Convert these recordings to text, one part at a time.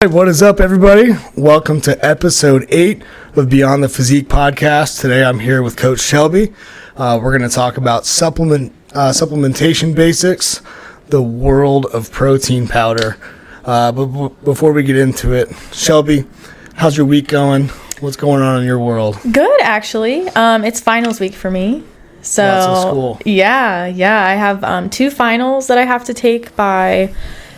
Hey, what is up, everybody? Welcome to episode 8 of Beyond the Physique podcast. Today I'm here with Coach Shelby. We're going to talk about supplementation basics, the world of protein powder. But before we get into it, Shelby, how's your week going? What's going on in your world? Good, actually. It's finals week for me. So lots of school. Yeah. I have 2 finals that I have to take by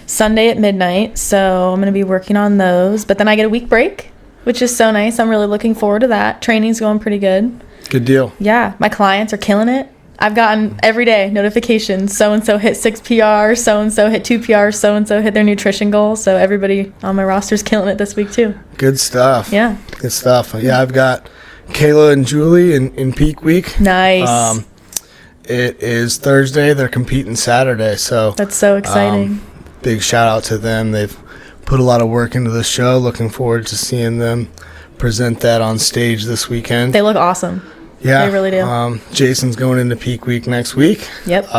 Sunday at midnight. So I'm going to be working on those. But then I get a week break, which is so nice. I'm really looking forward to that. Training's going pretty good. Good deal. Yeah, my clients are killing it. I've gotten every day notifications. So-and-so hit 6 PRs, so-and-so hit 2 PRs, so-and-so hit their nutrition goal. So everybody on my roster's killing it this week too. Good stuff. Yeah. Good stuff. Yeah, I've got Kayla and Julie in peak week. Nice. It is Thursday. They're competing Saturday. So that's so exciting. Big shout out to them. They've put a lot of work into the show. Looking forward to seeing them present that on stage this weekend. They look awesome. Yeah, they really do. Jason's going into peak week next week. Yep.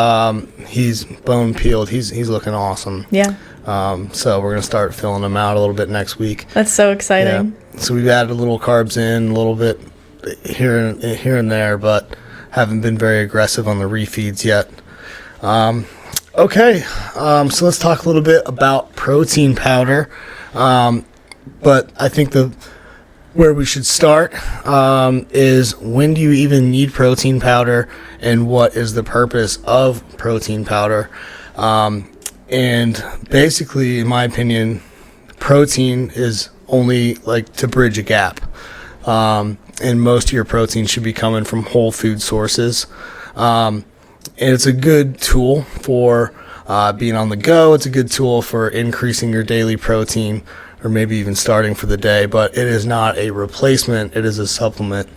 He's bone peeled. He's looking awesome. Yeah. So we're gonna start filling him out a little bit next week. That's so exciting. Yeah. So we've added a little carbs in, a little bit here and there, but haven't been very aggressive on the refeeds yet. Okay. So let's talk a little bit about protein powder. But I think where we should start is, when do you even need protein powder, and what is the purpose of protein powder? And basically, in my opinion, protein is only like to bridge a gap. And most of your protein should be coming from whole food sources. And it's a good tool for being on the go. It's a good tool for increasing your daily protein, or maybe even starting for the day, but it is not a replacement. It is a supplement.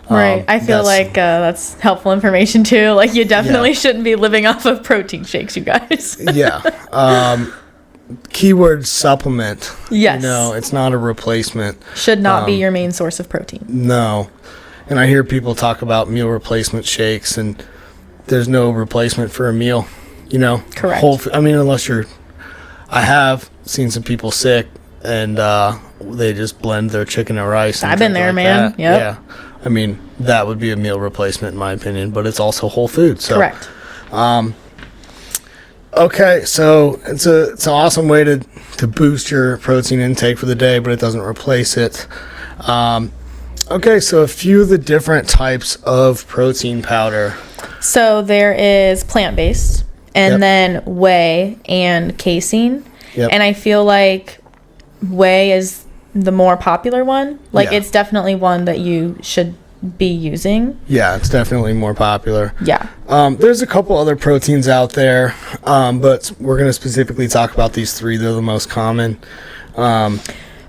Right. I feel like that's helpful information too. Like, you definitely shouldn't be living off of protein shakes, you guys. Yeah. Keyword supplement. Yes. It's not a replacement. Should not be your main source of protein. No. And I hear people talk about meal replacement shakes, and there's no replacement for a meal. Correct. Unless I have seen some people sick, and they just blend their chicken and rice. I've been there, man. Yep. Yeah. That would be a meal replacement in my opinion, but it's also whole food. So. Correct. Okay, so it's an awesome way to boost your protein intake for the day, but it doesn't replace it. Okay, so a few of the different types of protein powder. So there is plant-based, and then whey and casein. Yep. And I feel like whey is the more popular one. It's definitely one that you should be using. Yeah, it's definitely more popular. Yeah. There's a couple other proteins out there, but we're going to specifically talk about these 3. They're the most common.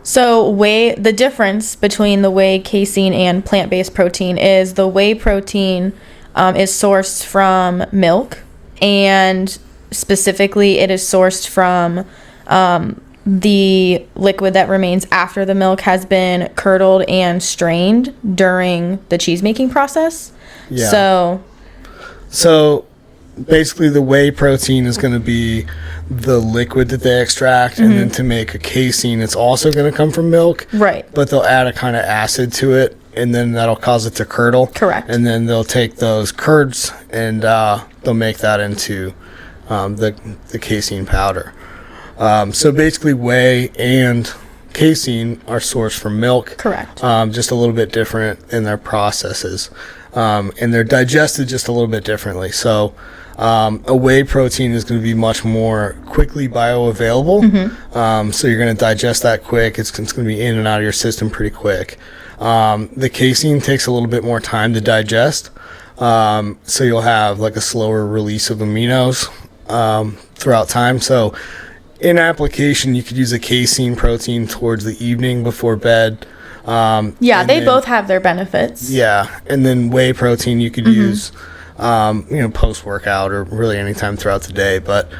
So whey, the difference between the whey, casein, and plant-based protein is the whey protein is sourced from milk, and specifically it is sourced from the liquid that remains after the milk has been curdled and strained during the cheese making process. Yeah. So basically the whey protein is going to be the liquid that they extract, and then to make a casein, it's also going to come from milk. Right. But they'll add a kind of acid to it, and then that'll cause it to curdle. Correct. And then they'll take those curds and they'll make that into the casein powder. So basically whey and casein are sourced from milk. Correct. Just a little bit different in their processes. And they're digested just a little bit differently. So a whey protein is going to be much more quickly bioavailable. So you're going to digest that quick. It's going to be in and out of your system pretty quick. The casein takes a little bit more time to digest. So you'll have like a slower release of aminos throughout time. So in application, you could use a casein protein towards the evening before bed. They both have their benefits. Yeah, and then whey protein you could use, post-workout or really anytime throughout the day. But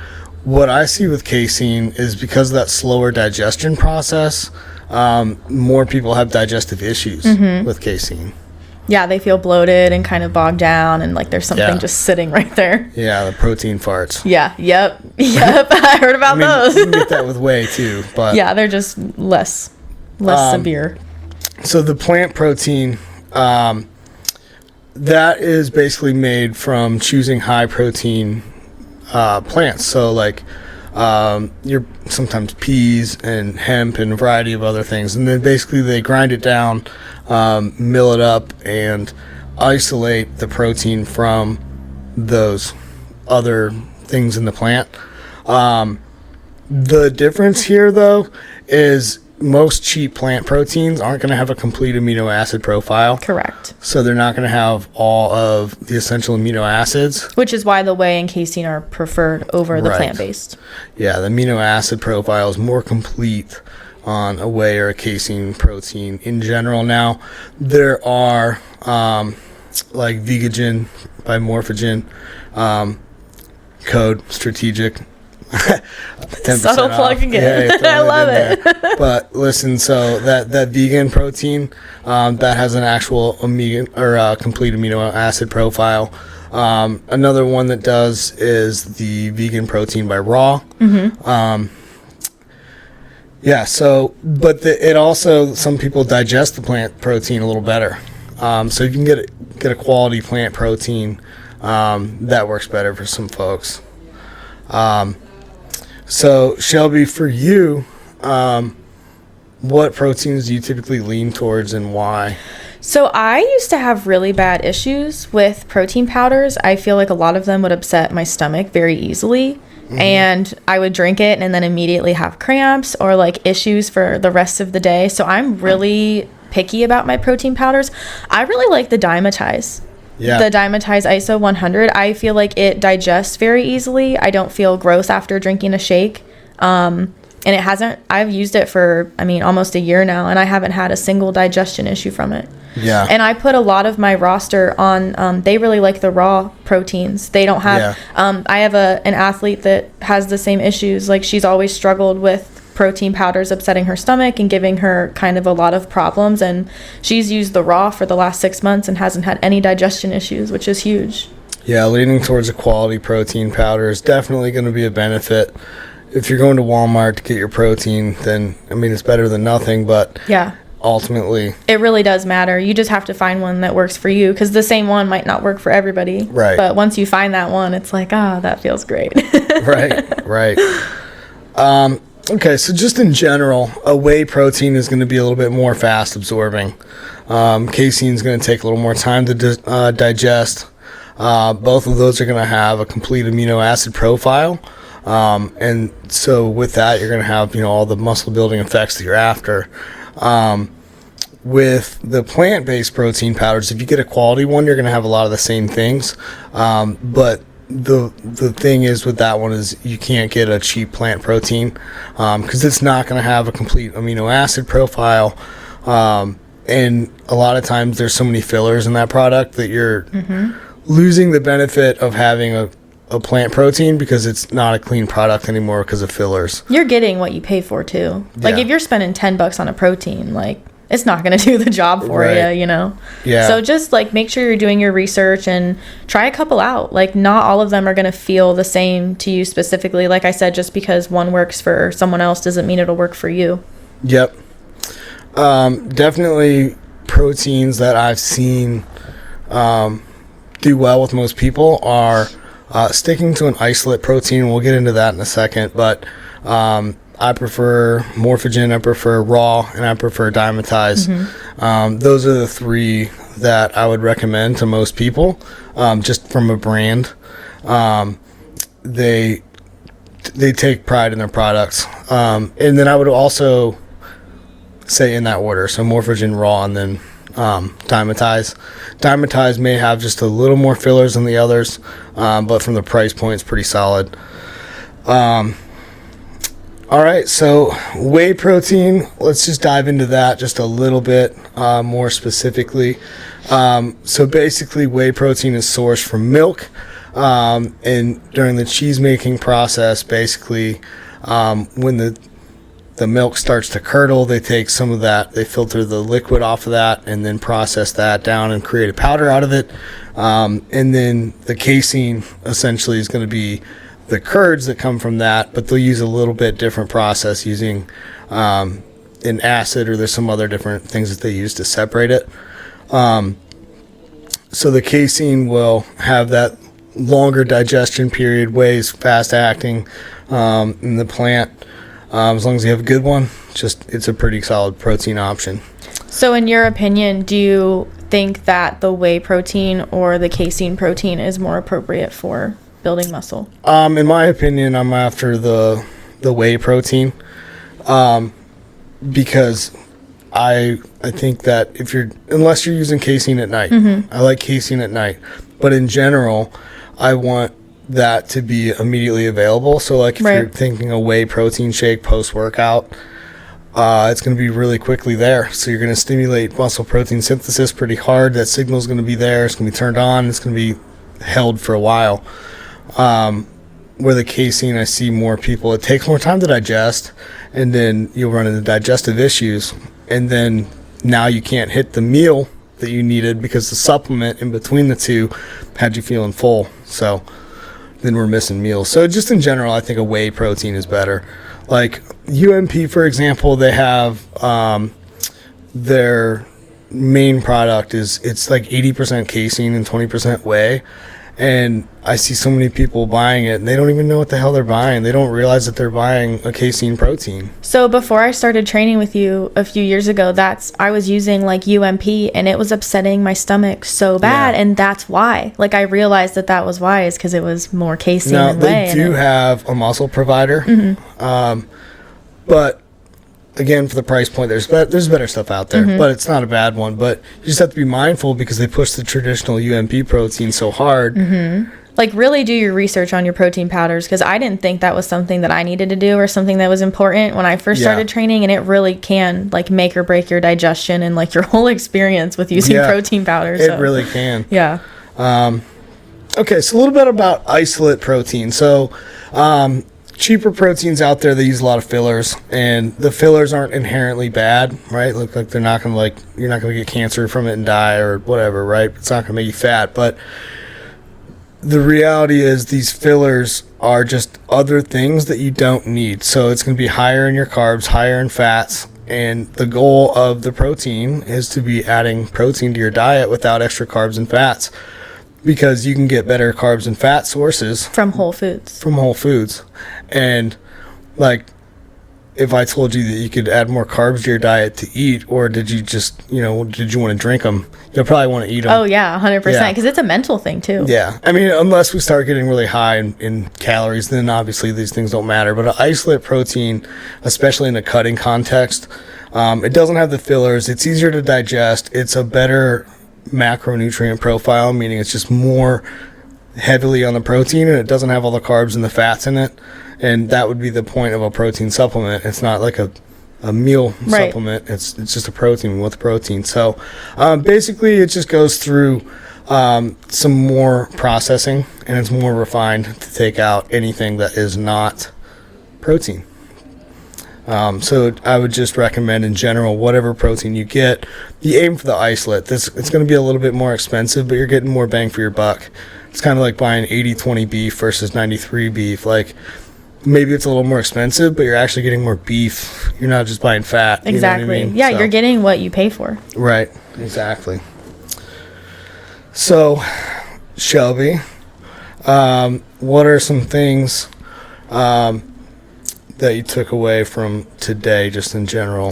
what I see with casein is, because of that slower digestion process, more people have digestive issues with casein. Yeah, they feel bloated and kind of bogged down, and like there's something just sitting right there. Yeah, the protein farts. Yeah, yep. I heard about those. You can get that with whey too, but yeah, they're just less severe. So the plant protein, that is basically made from choosing high protein plants. So like your sometimes peas and hemp and a variety of other things, and then basically they grind it down, mill it up, and isolate the protein from those other things in the plant. The difference here, though, is most cheap plant proteins aren't going to have a complete amino acid profile. Correct. So they're not going to have all of the essential amino acids. Which is why the whey and casein are preferred over the plant-based. Yeah, the amino acid profile is more complete on a whey or a casein protein in general. Now, there are like Vegagen by Morphogen, code strategic. 10% subtle plug again. Yeah, I love it. But listen, so that vegan protein that has an actual complete amino acid profile. Another one that does is the vegan protein by Raw. It also, some people digest the plant protein a little better. So you can get a quality plant protein that works better for some folks. So, Shelby, for you, what proteins do you typically lean towards and why? So I used to have really bad issues with protein powders. I feel like a lot of them would upset my stomach very easily. And I would drink it and then immediately have cramps or like issues for the rest of the day. So I'm really picky about my protein powders. I really like the Dimetize. Yeah. The Dimetize ISO 100, I feel like it digests very easily. I don't feel gross after drinking a shake. And it hasn't, I've used it for, almost a year now, and I haven't had a single digestion issue from it. Yeah. And I put a lot of my roster on, they really like the raw proteins. They don't have, I have an athlete that has the same issues. Like, she's always struggled with protein powders upsetting her stomach and giving her kind of a lot of problems, and she's used the raw for the last 6 months and hasn't had any digestion issues, which is huge. Yeah, leaning towards a quality protein powder is definitely going to be a benefit. If you're going to Walmart to get your protein, then it's better than nothing, but ultimately it really does matter. You just have to find one that works for you, because the same one might not work for everybody, right? But once you find that one, it's like, that feels great. right. Okay, so just in general, a whey protein is going to be a little bit more fast absorbing. Casein is going to take a little more time to digest. Both of those are going to have a complete amino acid profile. And so with that, you're going to have, all the muscle building effects that you're after. With the plant-based protein powders, if you get a quality one, you're going to have a lot of the same things. But the thing is with that one is you can't get a cheap plant protein because it's not going to have a complete amino acid profile, and a lot of times there's so many fillers in that product that you're losing the benefit of having a plant protein because it's not a clean product anymore because of fillers. You're getting what you pay for too. Like if you're spending $10 on a protein, like it's not going to do the job for you, Yeah. So just like make sure you're doing your research and try a couple out. Like not all of them are going to feel the same to you specifically. Like I said, just because one works for someone else doesn't mean it'll work for you. Yep. Definitely proteins that I've seen do well with most people are sticking to an isolate protein. We'll get into that in a second, but I prefer Morphogen, I prefer Raw, and I prefer Dimetize. Those are the three that I would recommend to most people, just from a brand. They take pride in their products. And then I would also say in that order, so Morphogen, Raw, and then Dimetize. Dimetize may have just a little more fillers than the others, but from the price point, it's pretty solid. All right, so whey protein, let's just dive into that just a little bit more specifically. So basically, whey protein is sourced from milk, and during the cheese making process, basically, when the milk starts to curdle, they take some of that, they filter the liquid off of that, and then process that down and create a powder out of it. And then the casein essentially is going to be the curds that come from that, but they'll use a little bit different process using an acid, or there's some other different things that they use to separate it. So the casein will have that longer digestion period, ways fast acting in the plant. As long as you have a good one, it's a pretty solid protein option. So in your opinion, do you think that the whey protein or the casein protein is more appropriate for building muscle? In my opinion, I'm after the whey protein, because I think that unless you're using casein at night, I like casein at night, but in general, I want that to be immediately available. So like if you're thinking a whey protein shake post-workout, it's going to be really quickly there. So you're going to stimulate muscle protein synthesis pretty hard. That signal is going to be there. It's going to be turned on. It's going to be held for a while. Where the casein, I see more people, it takes more time to digest, and then you'll run into digestive issues. And then now you can't hit the meal that you needed because the supplement in between the two had you feeling full. So then we're missing meals. So just in general, I think a whey protein is better. Like UMP, for example, they have their main product it's like 80% casein and 20% whey. And I see so many people buying it, and they don't even know what the hell they're buying. They don't realize that they're buying a casein protein. So before I started training with you a few years ago, I was using like UMP, and it was upsetting my stomach so bad, and that's why. Like I realized that was why, is because it was more casein than whey. Now, they do have a muscle provider, but again, for the price point, there's better stuff out there, but it's not a bad one. But you just have to be mindful because they push the traditional UMP protein so hard. Like really do your research on your protein powders, because I didn't think that was something that I needed to do or something that was important when I first started training, and it really can like make or break your digestion and like your whole experience with using protein powders. It really can. Yeah. Okay, so a little bit about isolate protein. So cheaper proteins out there, they use a lot of fillers, and the fillers aren't inherently bad, right? Look like they're not gonna you're not gonna get cancer from it and die or whatever, right? It's not gonna make you fat, but the reality is these fillers are just other things that you don't need. So it's gonna be higher in your carbs, higher in fats, and the goal of the protein is to be adding protein to your diet without extra carbs and fats, because you can get better carbs and fat sources from whole foods. And like, if I told you that you could add more carbs to your diet to eat, or did you just, did you want to drink them? You'll probably want to eat them. Oh yeah, 100%. Because it's a mental thing too. Yeah. I mean, unless we start getting really high in calories, then obviously these things don't matter. But an isolate protein, especially in a cutting context, it doesn't have the fillers. It's easier to digest. It's a better macronutrient profile, meaning it's just more heavily on the protein, and it doesn't have all the carbs and the fats in it. And that would be the point of a protein supplement. It's not like a meal supplement. It's just a protein with protein. So basically it just goes through some more processing, and it's more refined to take out anything that is not protein. So I would just recommend in general, whatever protein you get, you aim for the isolate. It's going to be a little bit more expensive, but you're getting more bang for your buck. It's kind of like buying 80-20 beef versus 93 beef. Like, maybe it's a little more expensive, but you're actually getting more beef. You're not just buying fat. Exactly. You know what I mean? Yeah, you're getting what you pay for. Right. Exactly. So, Shelby, what are some things that you took away from today, just in general?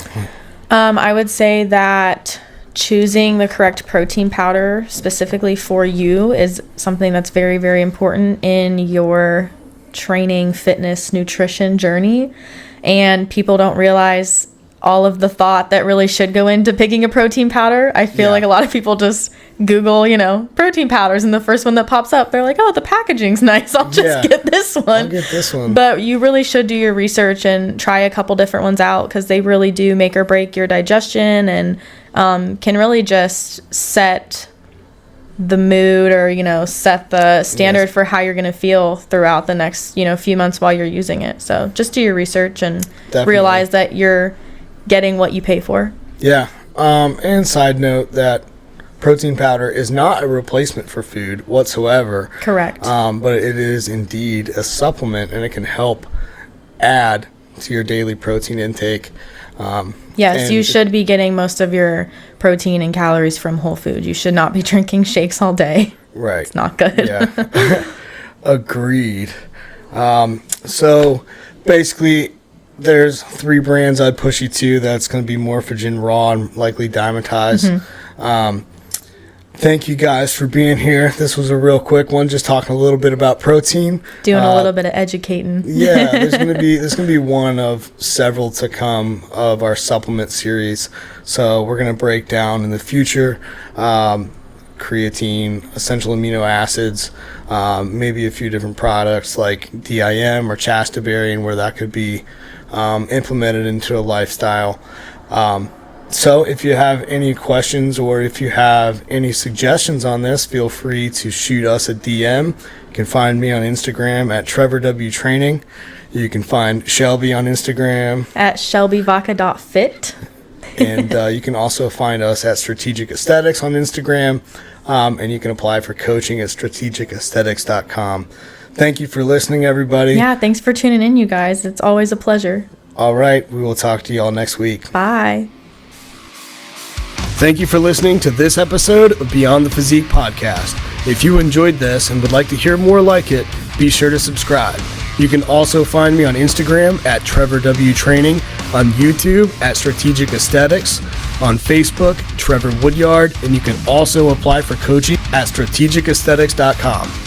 I would say that choosing the correct protein powder specifically for you is something that's very, very important in your training, fitness, nutrition journey. And people don't realize all of the thought that really should go into picking a protein powder. I feel like a lot of people just Google, protein powders, and the first one that pops up, they're like, oh, the packaging's nice, I'll just get this one. I'll get this one. But you really should do your research and try a couple different ones out, because they really do make or break your digestion, and can really just set the mood or, set the standard for how you're going to feel throughout the next, few months while you're using it. So just do your research and realize that you're getting what you pay for. Yeah. And side note that protein powder is not a replacement for food whatsoever. Correct. But it is indeed a supplement, and it can help add to your daily protein intake. Yes, you should be getting most of your protein and calories from whole food. You should not be drinking shakes all day. Right. It's not good. Yeah. Agreed. So basically, there's 3 brands I'd push you to. That's going to be Morphogen Raw and likely Dymatize. Thank you guys for being here. This was a real quick one, just talking a little bit about protein. Doing a little bit of educating. Yeah, there's gonna be one of several to come of our supplement series. So we're gonna break down in the future creatine, essential amino acids, maybe a few different products like DIM or chastaberry, and where that could be implemented into a lifestyle. So if you have any questions or if you have any suggestions on this, feel free to shoot us a DM. You can find me on Instagram at Trevor W Training. You can find Shelby on Instagram at shelbyvaca.fit. And you can also find us at Strategic Aesthetics on Instagram. And you can apply for coaching at strategicaesthetics.com. Thank you for listening, everybody. Yeah, thanks for tuning in, you guys. It's always a pleasure. All right, we will talk to you all next week. Bye. Thank you for listening to this episode of Beyond the Physique podcast. If you enjoyed this and would like to hear more like it, be sure to subscribe. You can also find me on Instagram at Trevor W Training, on YouTube at Strategic Aesthetics, on Facebook, Trevor Woodyard, and you can also apply for coaching at strategicaesthetics.com.